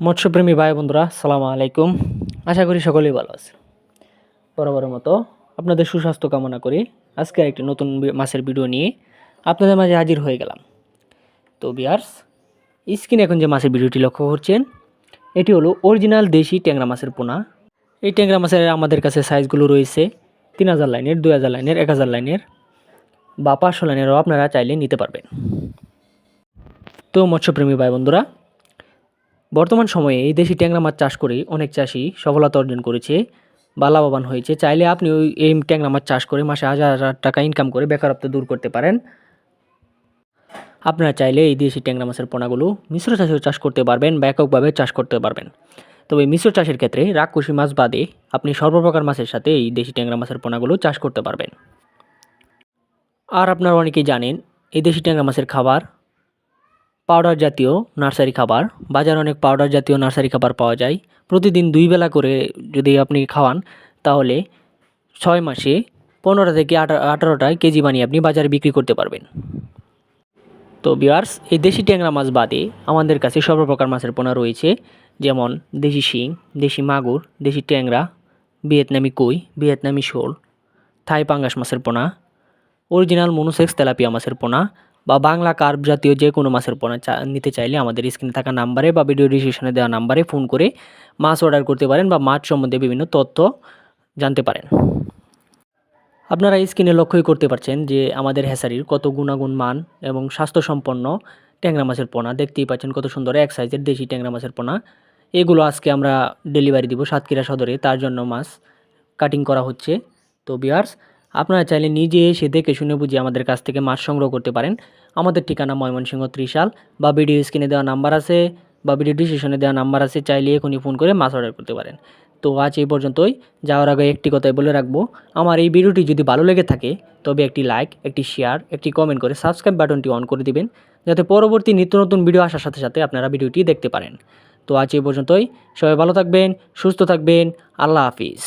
মৎস্যপ্রেমী ভাই বন্ধুরা সালামু আলাইকুম। আশা করি সকলেই ভালো আছে। বরাবরের মতো আপনাদের সুস্বাস্থ্য কামনা করি আজকে একটি নতুন মাছের ভিডিও নিয়ে আপনাদের মাঝে হাজির হয়ে গেলাম। তো ভিউয়ার্স, স্ক্রিনে এখন যে মাছের ভিডিওটি লক্ষ্য করছেন এটি হলো অরিজিনাল দেশি ট্যাংরা মাছের পোনা। এই ট্যাংরা মাছের আমাদের কাছে সাইজগুলো রয়েছে 3000 লাইনের, 2000 লাইনের, 1000 লাইনের বা 500 লাইনেরও আপনারা চাইলে নিতে পারবেন। তো মৎস্যপ্রেমী ভাই বন্ধুরা, বর্তমান সময়ে এই দেশি ট্যাংরা মাছ চাষ করে অনেক চাষি সফলতা অর্জন করেছে বা লাভবান হয়েছে। চাইলে আপনি এই ট্যাংরা মাছ চাষ করে মাসে হাজার হাজার টাকা ইনকাম করে বেকারত্ব দূর করতে পারেন। আপনারা চাইলে এই দেশি ট্যাংরা মাছের পোনাগুলো মিশ্র চাষেও চাষ করতে পারবেন বা এককভাবে চাষ করতে পারবেন। তবে মিশ্র চাষের ক্ষেত্রে রাক্ষসী মাছ বাদে আপনি সর্বপ্রকার মাছের সাথে এই দেশি ট্যাংরা মাছের পোনাগুলো চাষ করতে পারবেন। আর আপনারা অনেকেই জানেন এই দেশি ট্যাংরা মাছের খাবার পাউডার জাতীয় নার্সারি খাবার। বাজারে অনেক পাউডার জাতীয় নার্সারি খাবার পাওয়া যায়। প্রতিদিন 2 বেলা করে যদি আপনি খাওয়ান তাহলে 6 মাসে 15 থেকে 18টা কেজি বানিয়ে আপনি বাজারে বিক্রি করতে পারবেন। তো ভিউয়ার্স, এই দেশি ট্যাংরা মাছ বাদে আমাদের কাছে সর্বপ্রকার মাছের পোনা রয়েছে, যেমন দেশি শিং, দেশি মাগুর, দেশি ট্যাংরা, ভিয়েতনামি কই, ভিয়েতনামি শোল, থাই পাঙ্গাস মাছের পোনা, অরিজিনাল মনোসেক্স তেলাপিয়া মাছের পোনা বা বাংলা কার্প জাতীয় যে কোনো মাছের পোনা নিতে চাইলে আমাদের স্ক্রিনে থাকা নাম্বারে বা ভিডিও ডিসক্রিপশনে দেওয়া নাম্বারে ফোন করে মাছ অর্ডার করতে পারেন বা মাছ সম্বন্ধে বিভিন্ন তথ্য জানতে পারেন। আপনারা স্ক্রিনে লক্ষ্যই করতে পারছেন যে আমাদের হ্যাচারির কত গুণাগুণ মান এবং স্বাস্থ্যসম্পন্ন ট্যাংরা মাছের পোনা। দেখতেই পাচ্ছেন কত সুন্দর এক সাইজের দেশি ট্যাংরা মাছের পোনা। এগুলো আজকে আমরা ডেলিভারি দিব সাতক্ষীরা সদরে, তার জন্য মাছ কাটিং করা হচ্ছে। তো ভিউয়ার্স, আপনারা চাইলে নিজে এসে দেখে শুনে বুঝে আমাদের কাছ থেকে মাছ সংগ্রহ করতে পারেন। আমাদের ঠিকানা ময়মনসিংহ ত্রিশাল বা ভিডিও স্ক্রিনে দেওয়া নাম্বার আছে বা ভিডিও ডিসক্রিপশনে দেওয়া নাম্বার আছে, চাইলে এখনই ফোন করে মাছ অর্ডার করতে পারেন। তো আজ এই পর্যন্তই। যাওয়ার আগে একটি কথাই বলে রাখবো, আমার এই ভিডিওটি যদি ভালো লেগে থাকে তবে একটি লাইক, একটি শেয়ার, একটি কমেন্ট করে সাবস্ক্রাইব বাটনটি অন করে দিবেন, যাতে পরবর্তী নিত্য নতুন ভিডিও আসার সাথে সাথে আপনারা ভিডিওটি দেখতে পারেন। তো আজ এই পর্যন্তই। সবাই ভালো থাকবেন, সুস্থ থাকবেন। আল্লাহ হাফিজ।